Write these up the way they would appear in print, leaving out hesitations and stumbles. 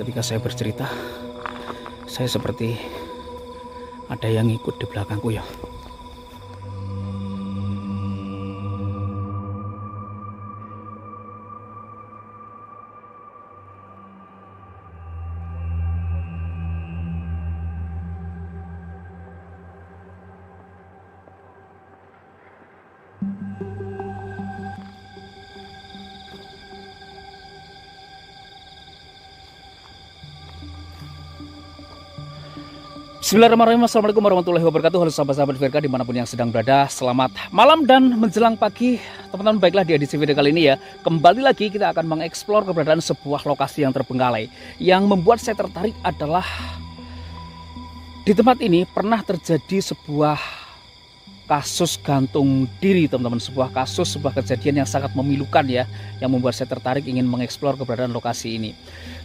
ketika saya bercerita, saya seperti ada yang ikut di belakangku ya. Bismillahirrahmanirrahim. Assalamualaikum warahmatullahi wabarakatuh. Halo sahabat-sahabat VRK dimanapun yang sedang berada. Selamat malam dan menjelang pagi teman-teman. Baiklah, di edisi video kali ini ya, kembali lagi kita akan mengeksplor keberadaan sebuah lokasi yang terbengkalai. Yang membuat saya tertarik adalah di tempat ini pernah terjadi sebuah kasus gantung diri teman-teman. Sebuah kasus, sebuah kejadian yang sangat memilukan ya, yang membuat saya tertarik ingin mengeksplor keberadaan lokasi ini.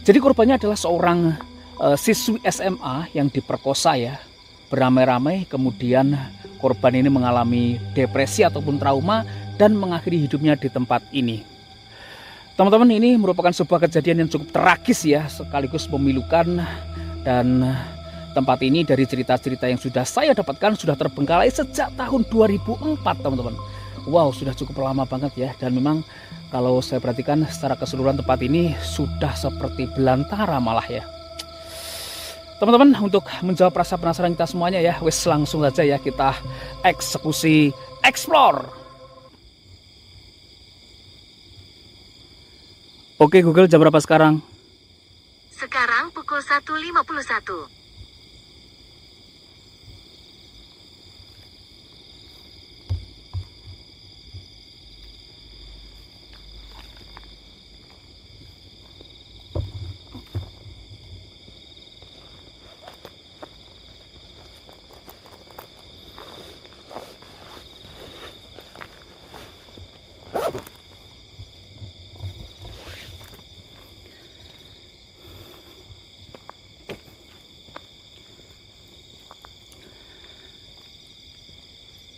Jadi korbannya adalah seorang siswi SMA yang diperkosa ya, beramai-ramai. Kemudian korban ini mengalami depresi ataupun trauma dan mengakhiri hidupnya di tempat ini. Teman-teman, ini merupakan sebuah kejadian yang cukup tragis ya, sekaligus memilukan. Dan tempat ini dari cerita-cerita yang sudah saya dapatkan sudah terbengkalai sejak tahun 2004 teman-teman. Wow, sudah cukup lama banget ya. Dan memang kalau saya perhatikan secara keseluruhan tempat ini sudah seperti belantara malah ya. Teman-teman, untuk menjawab rasa penasaran kita semuanya ya, wes langsung aja ya kita eksekusi explore. Oke Google, jam berapa sekarang? Sekarang pukul 1.51.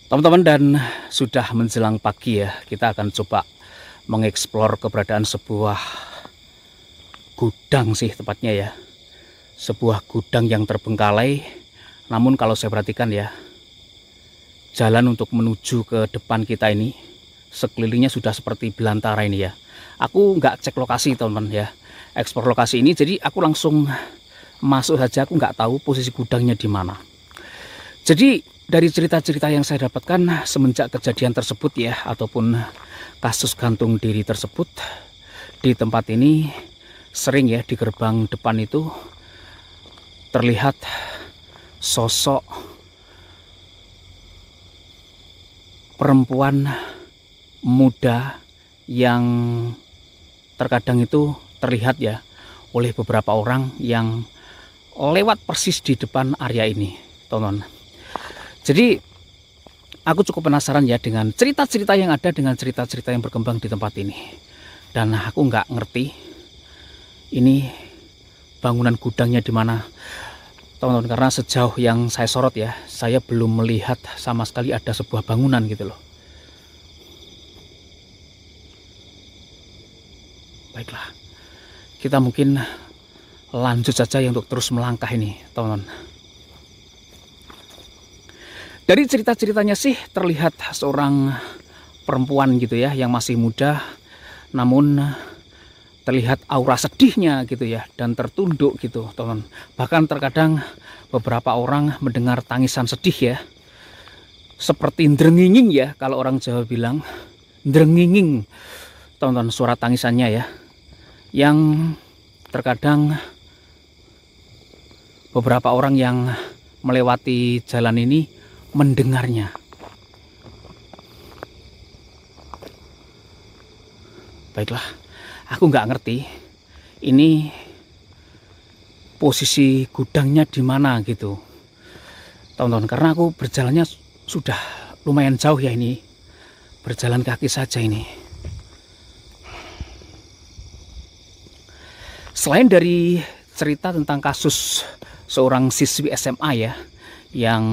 Teman-teman, dan sudah menjelang pagi ya, kita akan coba mengeksplor keberadaan sebuah gudang sih tepatnya ya. Sebuah gudang yang terbengkalai. Namun kalau saya perhatikan ya, jalan untuk menuju ke depan kita ini sekelilingnya sudah seperti belantara ini ya. Aku nggak cek lokasi teman-teman ya, eksplor lokasi ini. Jadi aku langsung masuk saja, aku nggak tahu posisi gudangnya di mana. Jadi dari cerita-cerita yang saya dapatkan semenjak kejadian tersebut ya, ataupun kasus gantung diri tersebut, di tempat ini sering ya, di gerbang depan itu terlihat sosok perempuan muda yang terkadang itu terlihat ya oleh beberapa orang yang lewat persis di depan area ini, teman-teman. Jadi aku cukup penasaran ya dengan cerita-cerita yang ada, dengan cerita-cerita yang berkembang di tempat ini. Dan aku nggak ngerti ini bangunan gudangnya di mana, teman-teman, karena sejauh yang saya sorot ya, saya belum melihat sama sekali ada sebuah bangunan gitu loh. Baiklah, kita mungkin lanjut saja ya untuk terus melangkah ini, teman-teman. Dari cerita-ceritanya sih terlihat seorang perempuan gitu ya, yang masih muda, namun terlihat aura sedihnya gitu ya, dan tertunduk gitu teman. Bahkan terkadang beberapa orang mendengar tangisan sedih ya, seperti ndrenginging ya, kalau orang Jawa bilang ndrenginging teman-teman, suara tangisannya ya, yang terkadang beberapa orang yang melewati jalan ini mendengarnya. Baiklah, aku nggak ngerti ini posisi gudangnya di mana gitu, teman-teman, karena aku berjalannya sudah lumayan jauh ya, ini berjalan kaki saja ini. Selain dari cerita tentang kasus seorang siswi SMA ya yang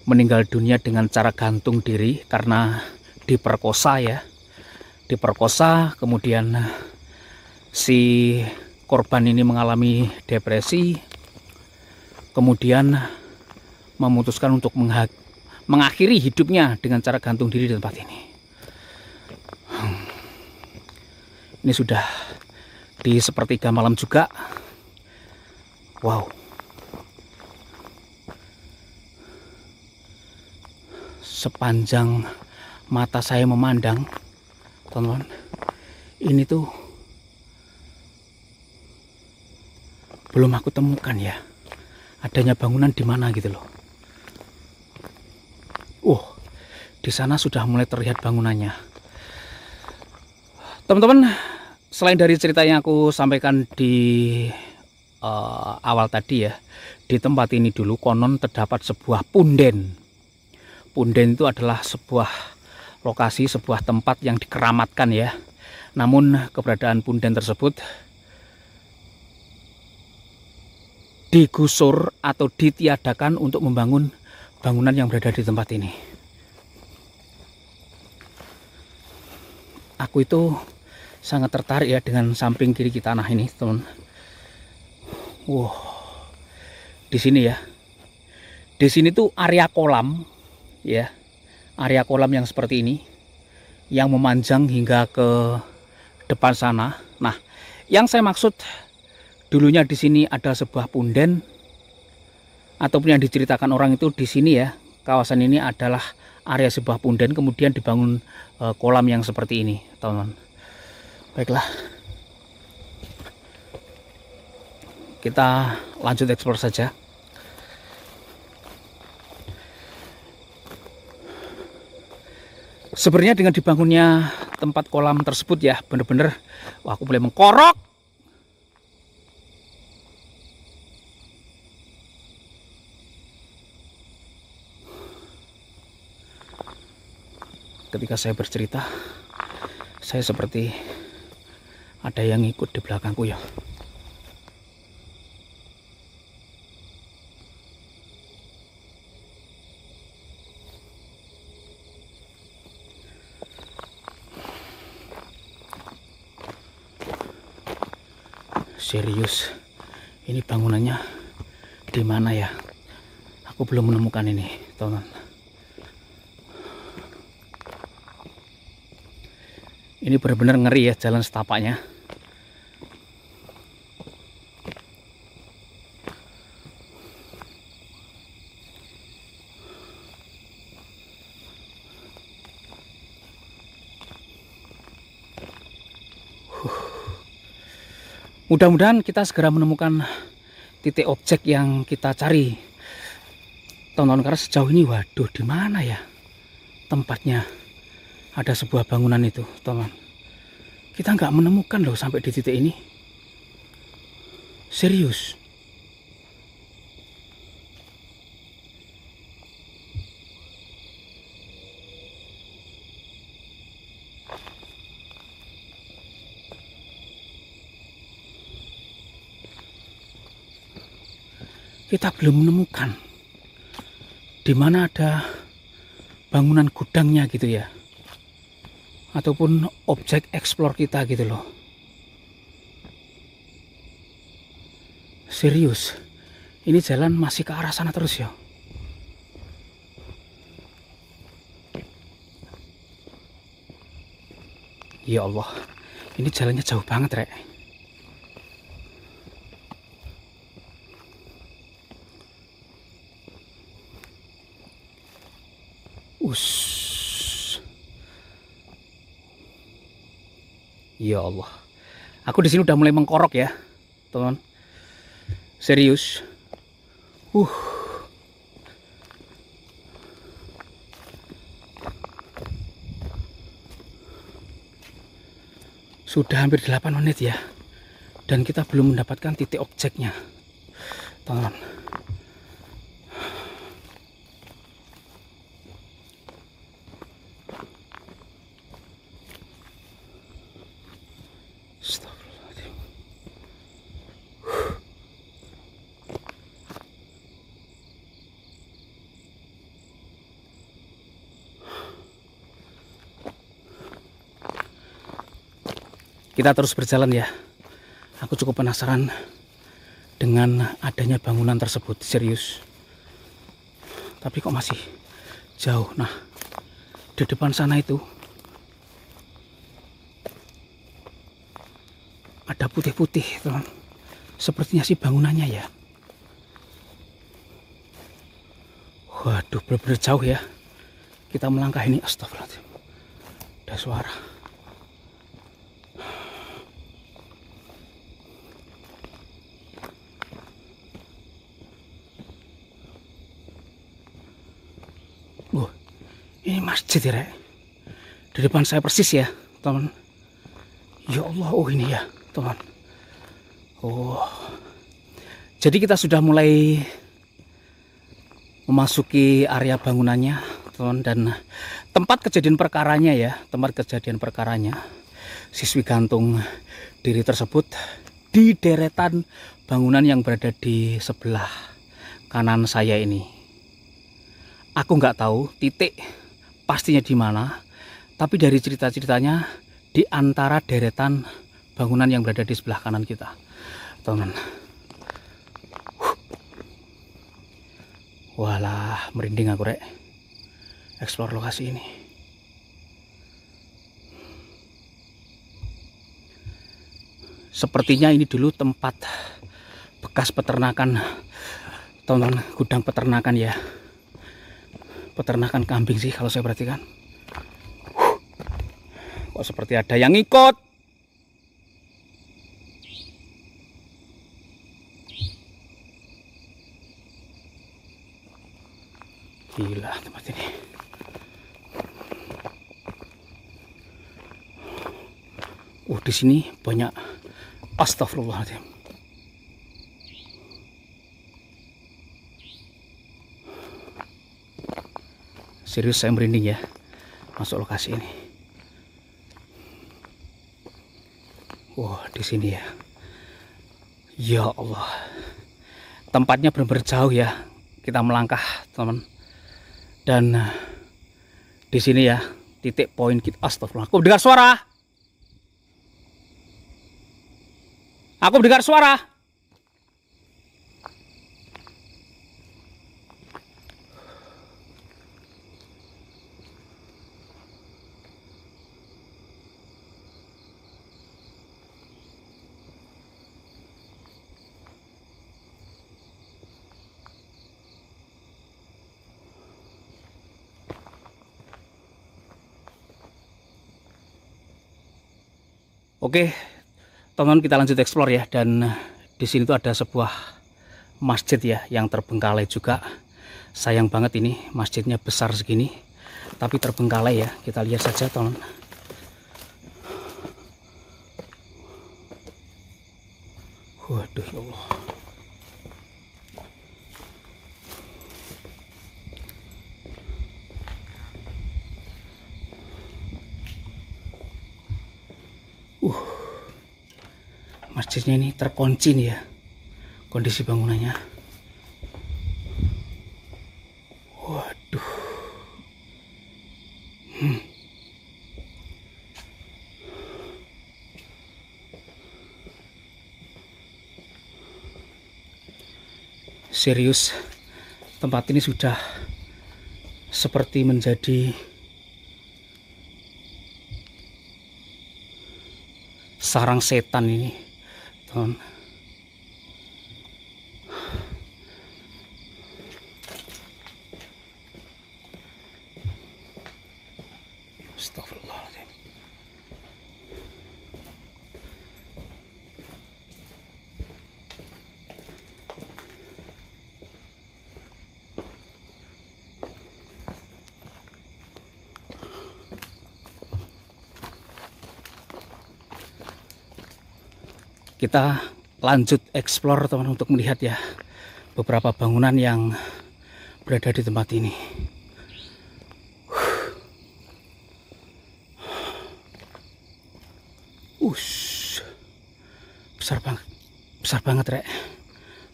meninggal dunia dengan cara gantung diri karena diperkosa ya, diperkosa kemudian si korban ini mengalami depresi, kemudian memutuskan untuk mengakhiri hidupnya dengan cara gantung diri di tempat ini. Ini sudah di sepertiga malam juga. Wow. Sepanjang mata saya memandang, teman-teman, ini tuh belum aku temukan ya adanya bangunan di mana gitu loh. Di sana sudah mulai terlihat bangunannya. Teman-teman, selain dari cerita yang aku sampaikan di awal tadi ya, di tempat ini dulu konon terdapat sebuah punden. Punden itu adalah sebuah lokasi, sebuah tempat yang dikeramatkan ya. Namun keberadaan punden tersebut digusur atau ditiadakan untuk membangun bangunan yang berada di tempat ini. Aku itu sangat tertarik ya dengan samping kiri kita tanah ini, teman. Wow, di sini ya. Di sini tuh area kolam, ya, area kolam yang seperti ini, yang memanjang hingga ke depan sana. Nah, yang saya maksud dulunya di sini ada sebuah punden, ataupun yang diceritakan orang itu di sini ya, kawasan ini adalah area sebuah punden, kemudian dibangun kolam yang seperti ini, teman-teman. Baiklah, kita lanjut eksplor saja. Sebenarnya dengan dibangunnya tempat kolam tersebut ya, bener-bener wah, aku boleh mengkorok. Ketika saya bercerita, saya seperti ada yang ikut di belakangku ya. Serius, ini bangunannya di mana ya? Aku belum menemukan ini, teman-teman. Ini benar-benar ngeri ya jalan setapaknya. Mudah-mudahan kita segera menemukan titik objek yang kita cari, teman-teman. Karena sejauh ini, waduh, di mana ya tempatnya ada sebuah bangunan itu, teman. Kita nggak menemukan loh sampai di titik ini. Serius. Kita belum menemukan di mana ada bangunan gudangnya gitu ya, ataupun objek eksplor kita gitu loh. Serius, ini jalan masih ke arah sana terus ya. Ya Allah, ini jalannya jauh banget, Rek. Ya Allah, aku di sini udah mulai mengkorok ya, teman. Serius. Sudah hampir 8 menit ya, dan kita belum mendapatkan titik objeknya, teman. Kita terus berjalan ya, Aku cukup penasaran dengan adanya bangunan tersebut, serius. Tapi kok masih jauh. Nah, di depan sana itu ada putih-putih, teman. Sepertinya sih bangunannya ya. Waduh, benar-benar jauh ya. Kita melangkah ini, astagfirullahaladzim. Ada suara. Ini masjid ya, Rek. Di depan saya persis ya, teman. Ya Allah, oh ini ya, teman. Oh. Jadi kita sudah mulai memasuki area bangunannya, teman, dan tempat kejadian perkaranya ya, siswi gantung diri tersebut di deretan bangunan yang berada di sebelah kanan saya ini. Aku nggak tahu titik pastinya di mana, tapi dari cerita-ceritanya di antara deretan bangunan yang berada di sebelah kanan kita, teman. Walah, merinding aku, Rek. Eksplor lokasi ini. Sepertinya ini dulu tempat bekas peternakan, teman, gudang peternakan ya. Peternakan kambing sih kalau saya perhatikan. Kok seperti ada yang ikut. Gila tempat ini. Di sini banyak, astagfirullahaladzim. Serius saya merinding ya masuk lokasi ini. Wah, di sini ya. Ya Allah. Tempatnya benar-benar jauh ya. Kita melangkah, teman. Dan di sini ya titik poin kita. Astagfirullah. Aku mendengar suara. Aku mendengar suara. Oke, teman-teman, kita lanjut explore ya. Dan di sini tuh ada sebuah masjid ya yang terbengkalai juga. Sayang banget ini masjidnya besar segini, tapi terbengkalai ya. Kita lihat saja, teman. Waduh, ya Allah. Masjidnya ini terkunci nih ya, kondisi bangunannya. Waduh. Serius, tempat ini sudah seperti menjadi sarang setan ini, teman. Astagfirullahaladzim. Kita lanjut explore, teman, untuk melihat ya beberapa bangunan yang berada di tempat ini. Besar banget, Rek.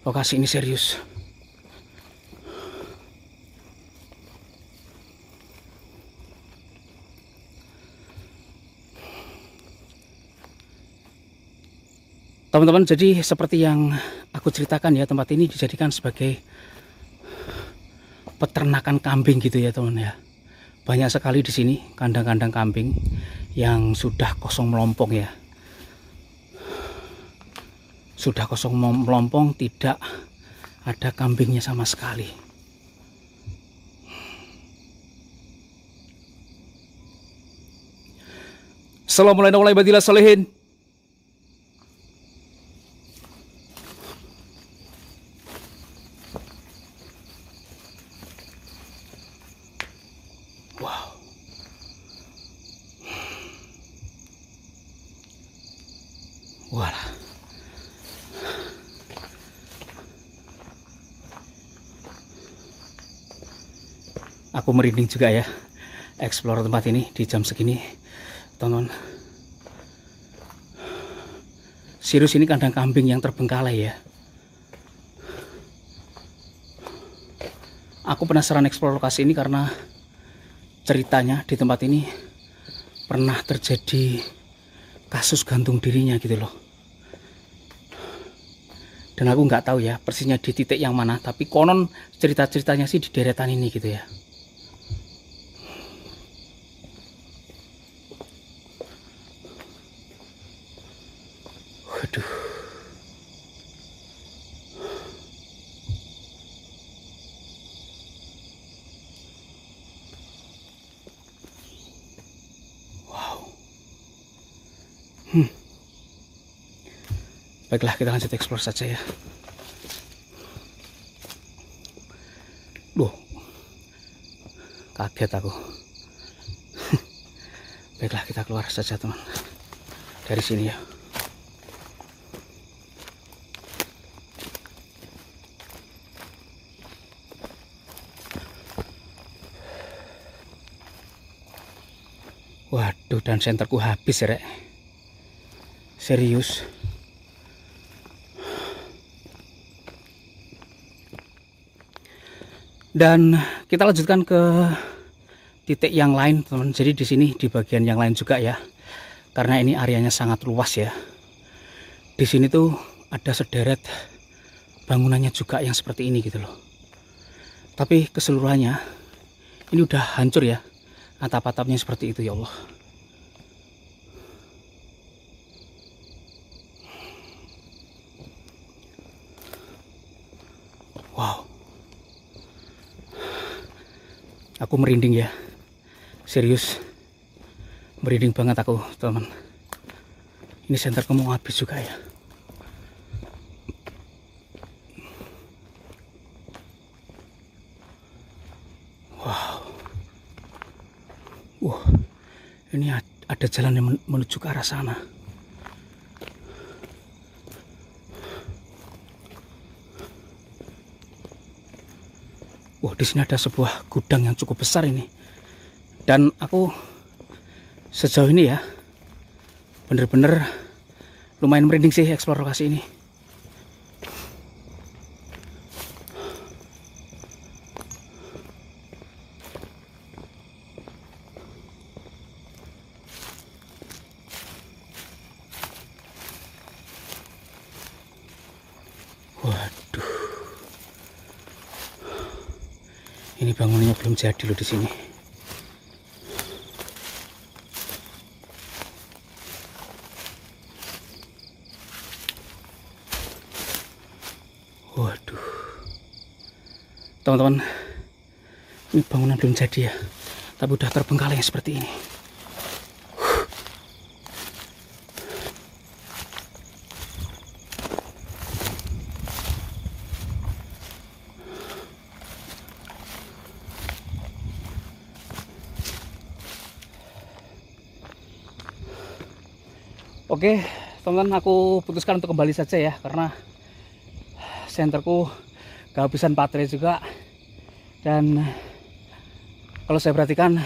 Lokasi ini serius. Teman-teman, jadi seperti yang aku ceritakan ya, tempat ini dijadikan sebagai peternakan kambing gitu ya teman ya. Banyak sekali di sini kandang-kandang kambing yang sudah kosong melompong ya. Sudah kosong melompong, tidak ada kambingnya sama sekali. Assalamualaikum warahmatullahi wabarakatuh. Wow. Walah. Aku merinding juga ya explore tempat ini di jam segini, teman-teman. Serius, ini kandang kambing yang terbengkalai ya. Aku penasaran explore lokasi ini karena ceritanya di tempat ini pernah terjadi kasus gantung dirinya gitu loh. Dan aku nggak tahu ya persisnya di titik yang mana, tapi konon cerita-ceritanya sih di deretan ini gitu ya. Waduh. Baiklah, kita lanjut explore saja ya. Duh, kaget aku. Baiklah, kita keluar saja teman dari sini ya. Waduh, dan senterku habis ya rek. Serius. Dan kita lanjutkan ke titik yang lain teman. Jadi di sini di bagian yang lain juga ya, karena ini areanya sangat luas ya. Di sini tuh ada sederet bangunannya juga yang seperti ini gitu loh. Tapi keseluruhannya ini udah hancur ya, atap-atapnya seperti itu ya Allah. Wow. Aku merinding ya, serius merinding banget aku teman. Ini senter kamu habis juga ya. Wow. Ini ada jalan yang menuju ke arah sana. Di sini ada sebuah gudang yang cukup besar ini. Dan aku sejauh ini ya bener-bener lumayan merinding sih eksplor lokasi ini. Waduh. Ini bangunannya belum jadi loh di sini. Waduh. Teman-teman, ini bangunan belum jadi ya, tapi udah terbengkalai seperti ini. Oke, teman-teman, aku putuskan untuk kembali saja ya, karena senterku kehabisan baterai juga. Dan kalau saya perhatikan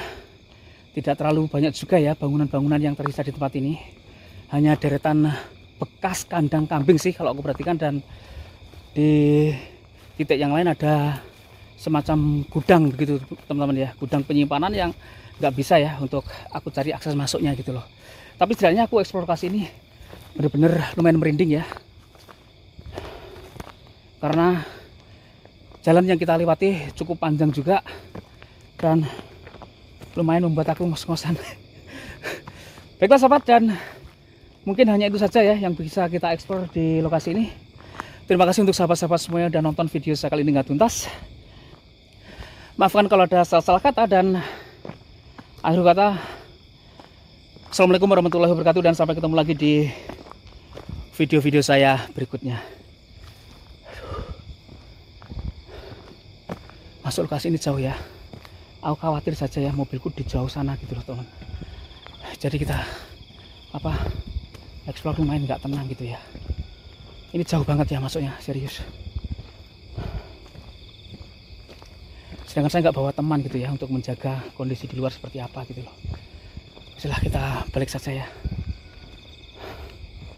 tidak terlalu banyak juga ya bangunan-bangunan yang tersisa di tempat ini. Hanya deretan bekas kandang kambing sih kalau aku perhatikan. Dan di titik yang lain ada semacam gudang begitu teman-teman ya, gudang penyimpanan yang nggak bisa ya untuk aku cari akses masuknya gitu loh. Tapi setidaknya aku eksplorasi ini bener-bener lumayan merinding ya, karena jalan yang kita lewati cukup panjang juga dan lumayan membuat aku ngos-ngosan. Baiklah sahabat, dan mungkin hanya itu saja ya yang bisa kita eksplor di lokasi ini. Terima kasih untuk sahabat-sahabat semuanya udah nonton video saya kali ini nggak tuntas. Maafkan kalau ada salah-salah kata, dan akhir kata, assalamualaikum warahmatullahi wabarakatuh, dan sampai ketemu lagi di video-video saya berikutnya. Masuk lokasi ini jauh ya, aku khawatir saja ya mobilku di jauh sana gitu loh teman. Jadi kita explore lumayan nggak tenang gitu ya. Ini jauh banget ya masuknya, serius. Sedangkan saya nggak bawa teman gitu ya untuk menjaga kondisi di luar seperti apa gitu loh. Setelah kita balik saja ya.